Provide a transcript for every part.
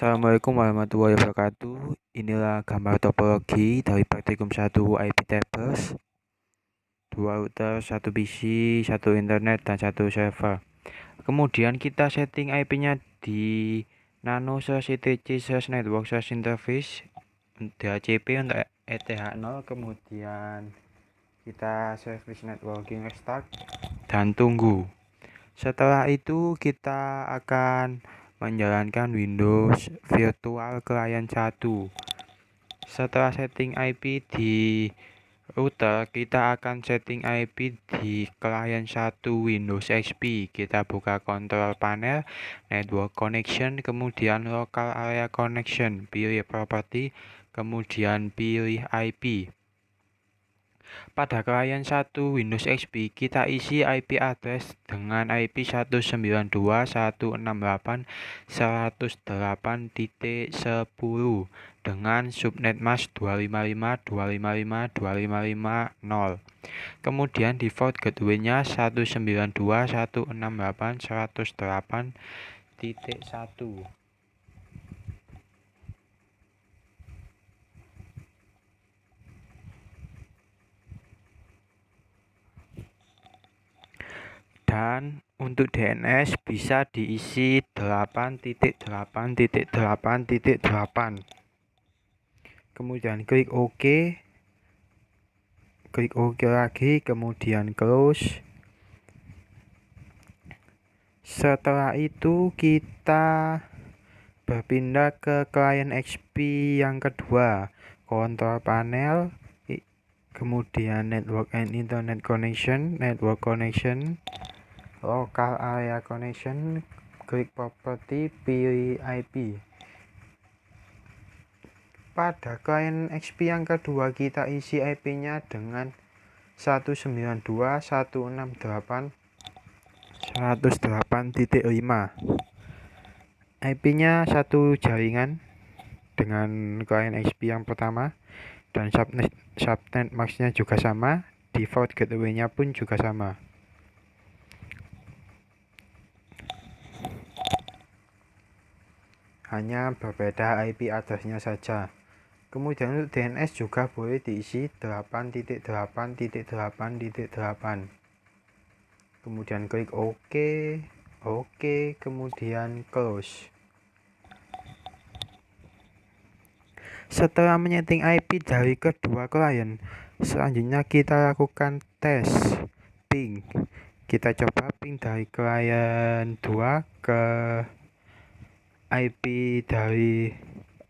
Assalamualaikum warahmatullahi wabarakatuh. Inilah gambar topologi dari praktikum 1 IP tables. 2 router, 1 PC, 1 internet, dan 1 server. Kemudian kita setting IP-nya di nano /etc/network /interface DHCP untuk ETH0. Kemudian kita service networking restart dan tunggu. Setelah itu kita akan menjalankan Windows Virtual Client 1. Setelah setting IP di router, kita akan setting IP di client 1 Windows XP. Kita buka control panel, network connection, kemudian local area connection, pilih property, kemudian pilih IP. Pada client 1 Windows XP, kita isi IP address dengan IP 192.168.108.10 dengan subnet mask 255.255.255.0. Kemudian default gateway-nya 192.168.108.1. Dan untuk DNS bisa diisi 8.8.8.8. Kemudian klik OK. Klik OK lagi, kemudian close. Setelah itu kita berpindah ke client XP yang kedua, control panel, kemudian network and internet connection, network connection, local area connection, klik property, pilih IP. Pada client XP yang kedua kita isi IP-nya dengan 192.168.108.5. IP-nya satu jaringan dengan client XP yang pertama, dan subnet mask-nya juga sama, default gateway-nya pun juga sama. Hanya berbeda IP address-nya saja. Kemudian untuk DNS juga boleh diisi 8.8.8.8. Kemudian klik OK, kemudian close. Setelah menyeting IP dari kedua klien, selanjutnya kita lakukan tes ping. Kita coba ping dari klien 2 ke IP dari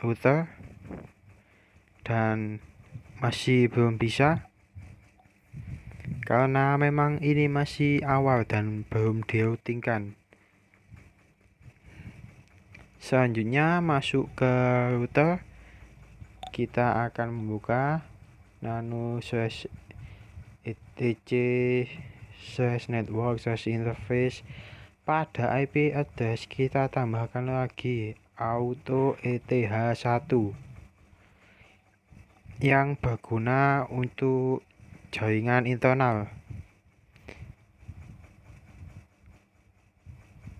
router, dan masih belum bisa karena memang ini masih awal dan belum diroutingkan. Selanjutnya masuk ke router, kita akan membuka nano /etc/network/interface. Pada IP address kita tambahkan lagi auto ETH1 yang berguna untuk jaringan internal.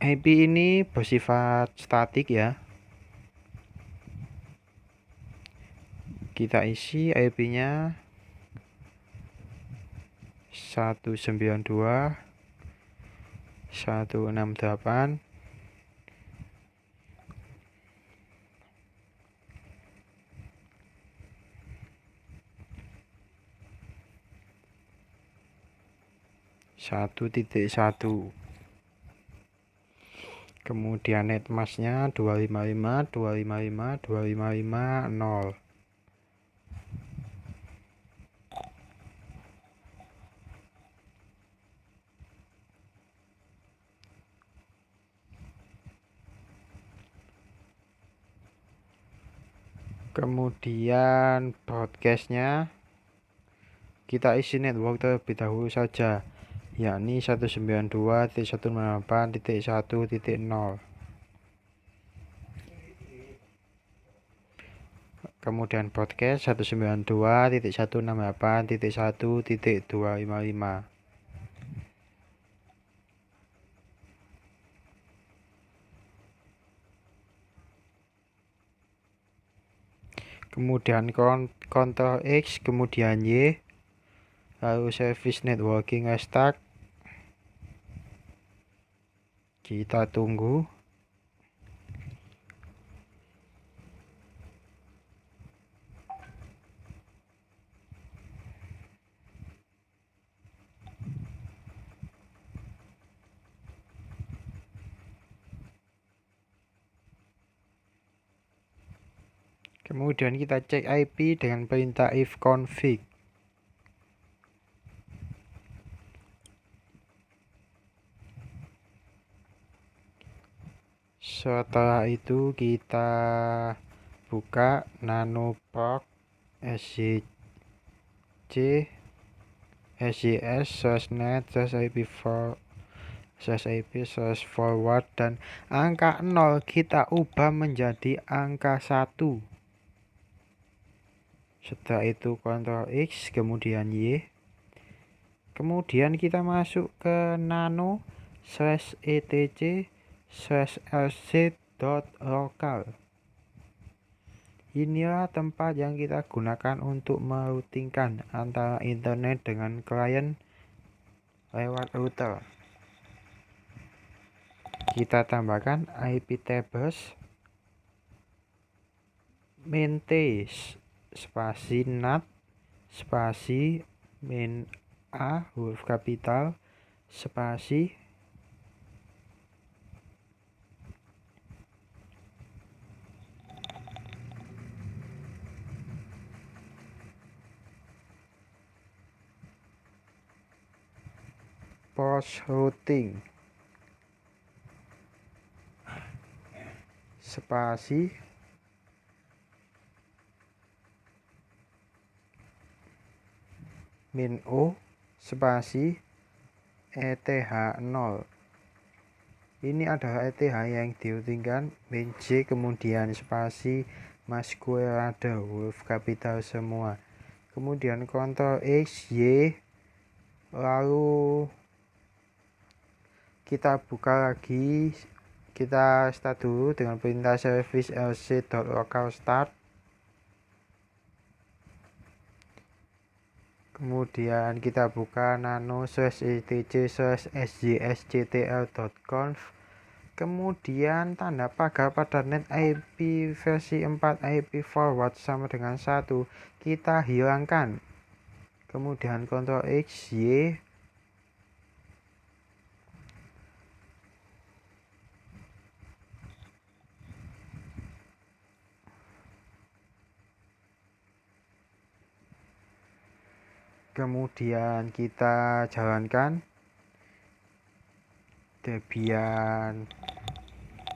IP ini bersifat statik ya. Kita isi IP-nya 192.168. Kemudian netmask-nya 255.255.255.0. Kemudian broadcast-nya kita isi network terlebih dahulu saja, yakni 192.168.1.0. Kemudian broadcast 192.168.1.255. kemudian Ctrl X, kemudian Y, lalu service networking restart. Kita tunggu. Kemudian kita cek IP dengan perintah ifconfig. Setelah itu kita buka nanoproc sgc sgs/net/ip/forward dan angka 0 kita ubah menjadi angka 1. Setelah itu Ctrl X, kemudian Y. Kemudian kita masuk ke nano/etc/lc.local. Inilah tempat yang kita gunakan untuk meroutingkan antara internet dengan klien lewat router. Kita tambahkan IP tables maintains spasi NAT spasi main A huruf kapital spasi post routing spasi min O spasi ETH0. Ini adalah ETH yang diroutingkan, min J kemudian spasi masquerade huruf kapital semua. Kemudian Ctrl X Y, lalu kita buka lagi, kita start dulu dengan perintah service lc.local start. Kemudian kita buka nano/etc/sgsctl.conf. Kemudian tanda pagar pada net IP versi 4 IP forward sama dengan 1 kita hilangkan. Kemudian Ctrl X Y. Kemudian kita jalankan Debian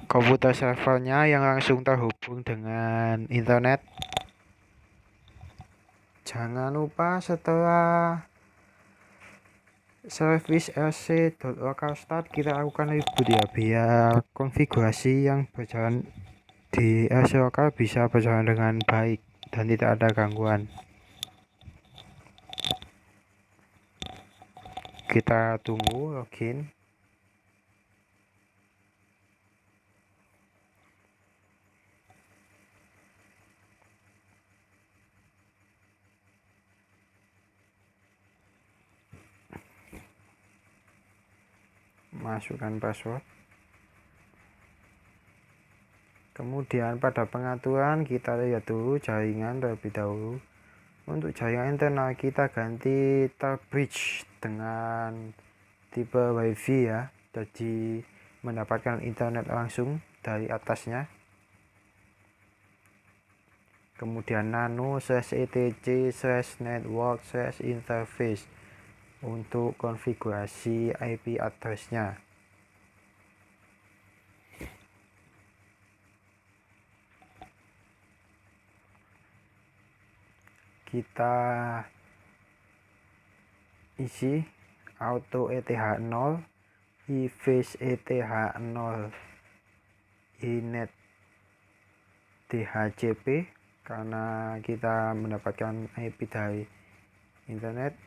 komputer servernya yang langsung terhubung dengan internet. Jangan lupa setelah service lc.local start kita lakukan reboot ya, biar konfigurasi yang berjalan di lc local bisa berjalan dengan baik dan tidak ada gangguan. Kita tunggu login. Masukkan password. Kemudian pada pengaturan kita lihat dulu jaringan terlebih dahulu. Untuk jaringan internal kita ganti Terbridge dengan tipe WiFi ya, jadi mendapatkan internet langsung dari atasnya. Kemudian nano/etc/network/interface untuk konfigurasi IP address-nya. Kita isi auto ETH0, eFace ETH0, inet DHCP karena kita mendapatkan IP dari internet.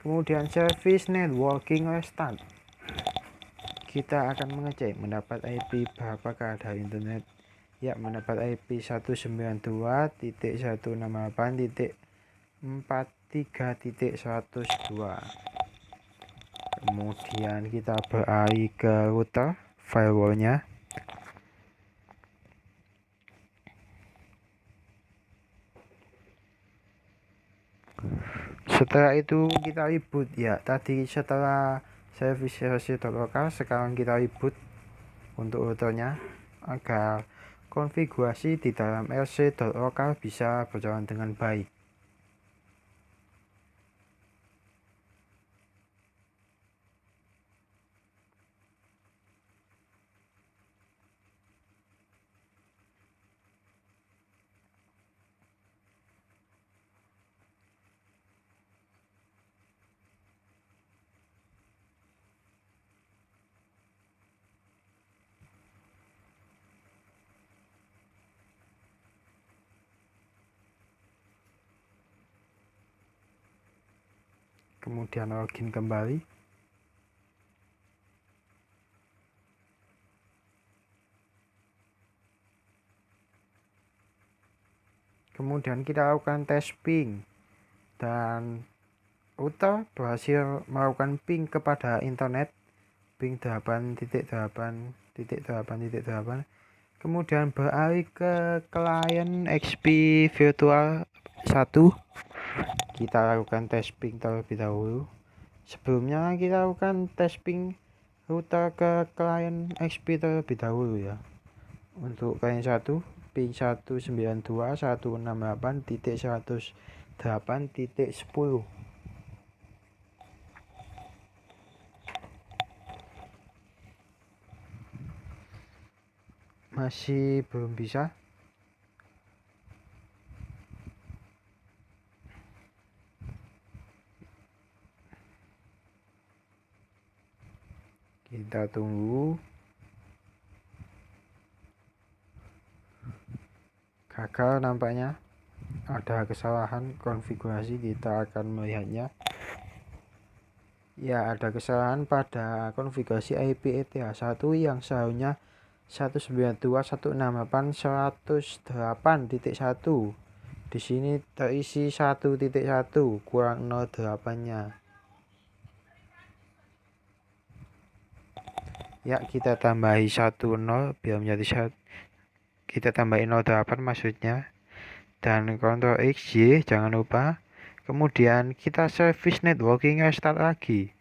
Kemudian service networking restart. Kita akan mengecek mendapat IP berapakah dari internet Ya, mendapat IP 192.168.43.102. Kemudian kita beralih ke router firewallnya. Setelah itu kita reboot ya. Tadi setelah service rc.local, sekarang kita reboot untuk routernya agar konfigurasi di dalam rc.local bisa berjalan dengan baik. Kemudian login kembali. Kemudian kita lakukan tes ping dan router berhasil melakukan ping kepada internet ping 8.8.8.8. Kemudian beralih ke klien XP Virtual 1. Kita lakukan tes ping terlebih dahulu. Sebelumnya kita lakukan tes ping router ke klien XP terlebih dahulu ya. Untuk klien 1 ping 192.168.108.10. Masih belum bisa. Kita tunggu. Gagal nampaknya. Ada kesalahan konfigurasi, kita akan melihatnya. Ya, ada kesalahan pada konfigurasi IP ETH1 yang seharusnya 192.168.108.1. Di sini terisi 1.1 kurang 08-nya. Ya, kita tambahi 10 biar menjadi kita tambahin 08 maksudnya. Dan Ctrl X Y jangan lupa. Kemudian kita service networking restart lagi.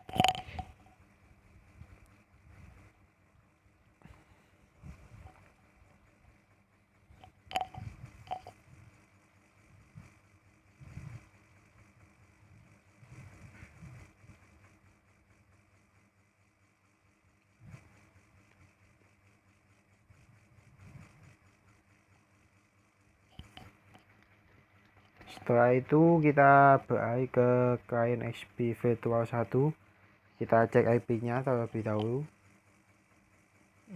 Setelah itu kita beralih ke klien XP Virtual 1. Kita cek IP-nya terlebih dahulu.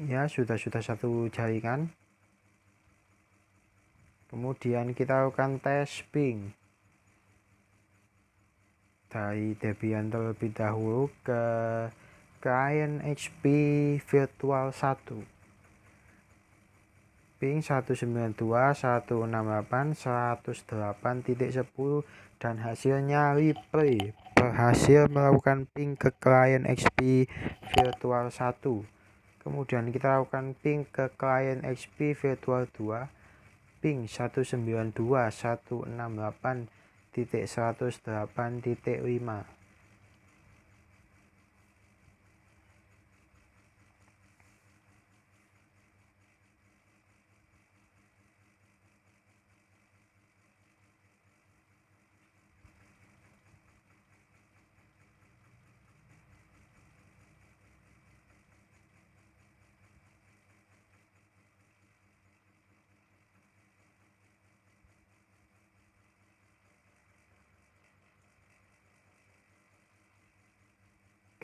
Ya, sudah satu jaringan. Kemudian kita lakukan tes ping dari Debian terlebih dahulu ke klien XP Virtual 1. Ping 192.168.108.10 dan hasilnya replay berhasil melakukan ping ke klien XP Virtual 1. Kemudian kita lakukan ping ke klien XP Virtual 2 ping 192.168.108.5.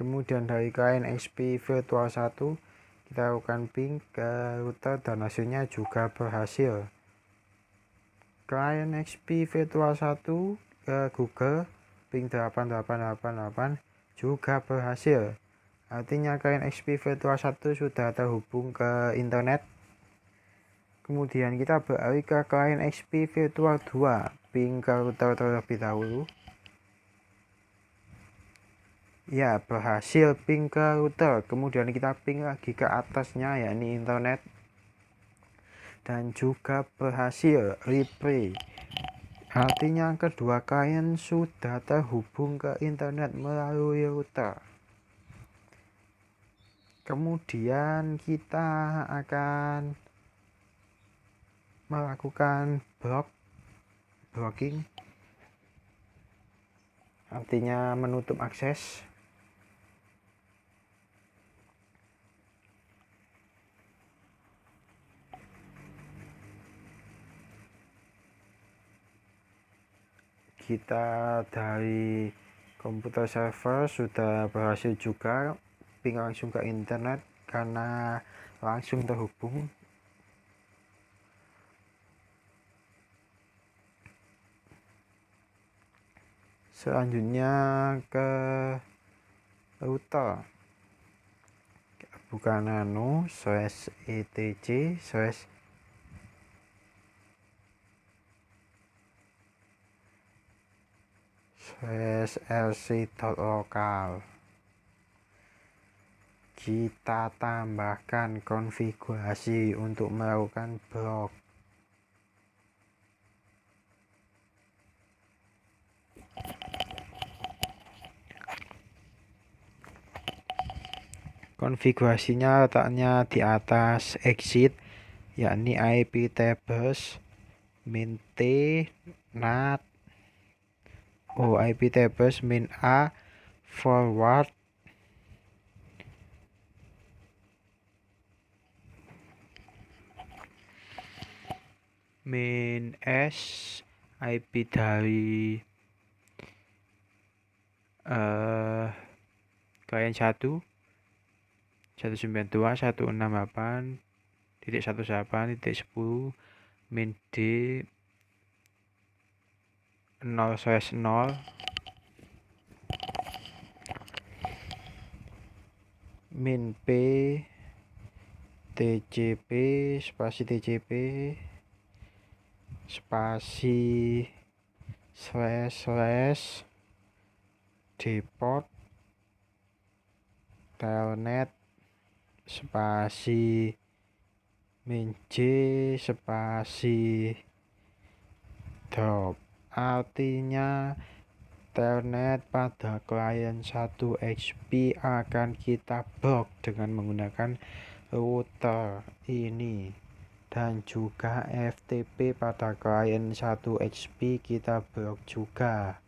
Kemudian dari klien XP Virtual 1 kita lakukan ping ke router dan hasilnya juga berhasil. Klien XP Virtual 1 ke Google ping 8888 juga berhasil. Artinya klien XP Virtual 1 sudah terhubung ke internet. Kemudian kita beralih ke klien XP Virtual 2, ping ke router terlebih dahulu. Ya, berhasil ping ke router. Kemudian kita ping lagi ke atasnya, yakni internet. Dan juga berhasil replay. Artinya kedua klien sudah terhubung ke internet melalui router. Kemudian kita akan melakukan blocking, artinya menutup akses. Kita dari komputer server sudah berhasil juga ping langsung ke internet karena langsung terhubung. Selanjutnya ke router, buka nano /etc/ /lc.local. Kita tambahkan konfigurasi untuk melakukan block. Konfigurasinya letaknya di atas exit, yakni IP tables min T NAT IP tables min A forward min S IP dari klien 1 192.168.1.10 min D 0/0 min P TCP spasi TCP spasi / deport telnet spasi min J spasi drop. Artinya telnet pada klien 1 XP akan kita blok dengan menggunakan router ini, dan juga FTP pada klien 1 XP kita blok juga.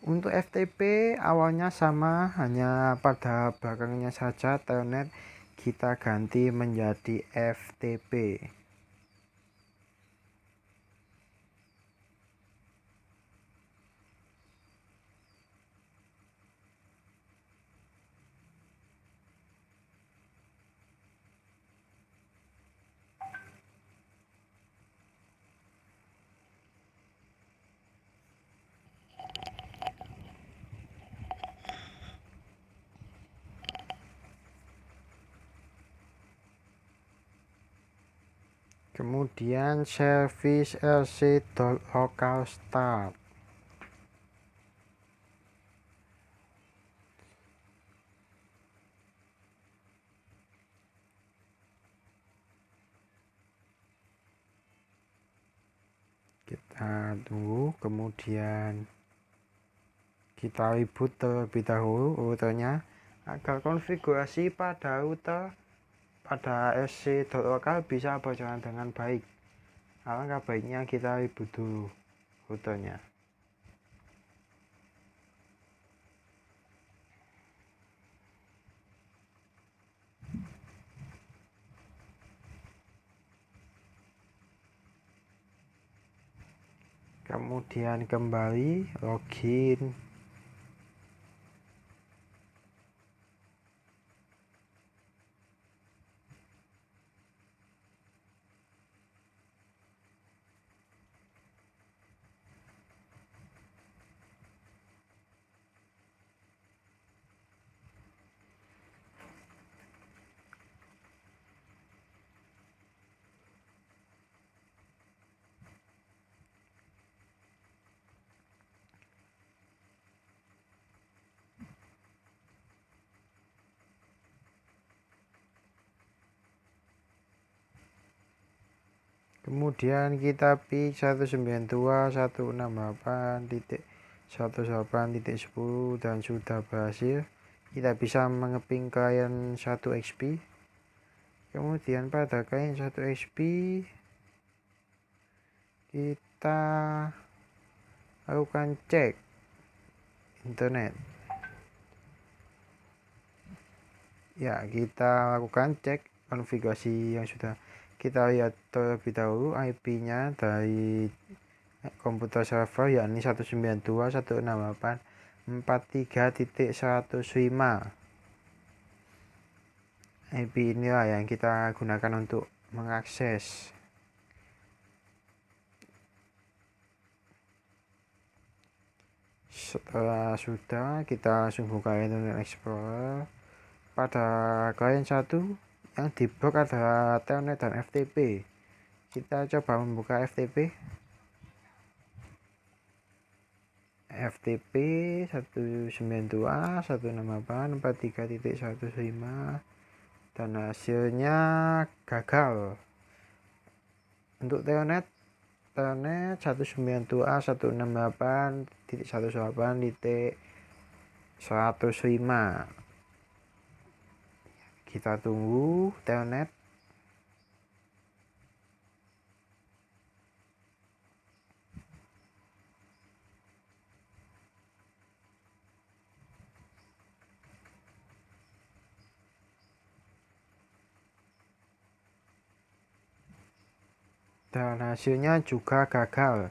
Untuk FTP awalnya sama, hanya pada belakangnya saja telnet kita ganti menjadi FTP. Kemudian service lc.local start. Kita tunggu, kemudian kita reboot terlebih dahulu routernya agar konfigurasi pada router pada lc.local bisa berjalan dengan baik. Alangkah baiknya kita reboot dulu routernya. Kemudian kembali login. Kemudian kita pick 192.168.18.10 dan sudah berhasil. Kita bisa mengeping klien 1 XP. Kemudian pada klien 1 XP kita lakukan cek internet. Ya, kita lakukan cek konfigurasi yang sudah kita lihat terlebih dahulu. IP-nya dari komputer server yakni 192.168.43.105. IP inilah yang kita gunakan untuk mengakses. Setelah sudah, kita langsung buka Internet Explorer. Pada klien 1 yang diblok adalah Telnet dan FTP. Kita coba membuka FTP 192.168.43.105 dan hasilnya gagal. Untuk Telnet 192.168.105. Kita tunggu Telnet. Dan hasilnya juga gagal.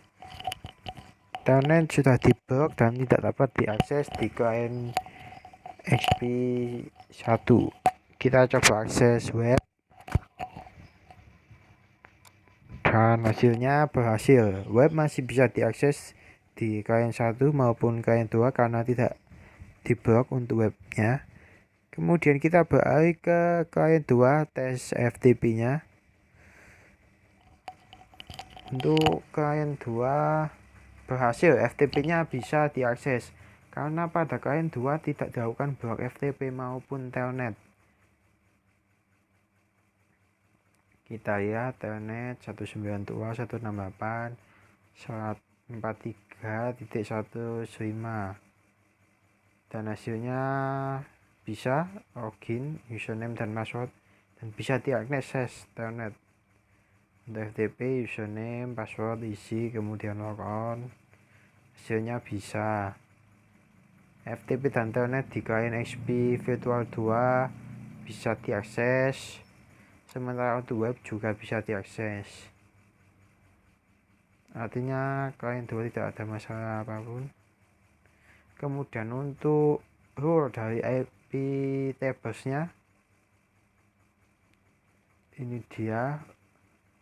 Telnet sudah diblok dan tidak dapat diakses di klien XP1. Kita coba akses web dan hasilnya berhasil. Web masih bisa diakses di klien 1 maupun klien 2 karena tidak diblok untuk webnya. Kemudian kita beralih ke klien 2, tes FTP-nya. Untuk klien 2 berhasil, FTP-nya bisa diakses karena pada klien 2 tidak dilakukan blok FTP maupun Telnet. Kita lihat Telnet 192.168.43.105 dan hasilnya bisa login username dan password dan bisa diakses Telnet. Untuk FTP, username, password isi, kemudian logon. Hasilnya bisa. FTP dan Telnet di klien XP Virtual 2 bisa diakses. Sementara untuk web juga bisa diakses. Artinya klien 2 tidak ada masalah apapun. Kemudian untuk rule dari IP tablesnya, ini dia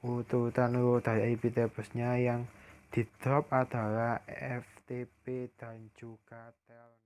urutan rule dari IP tablesnya. Yang di drop adalah FTP dan juga Telnet.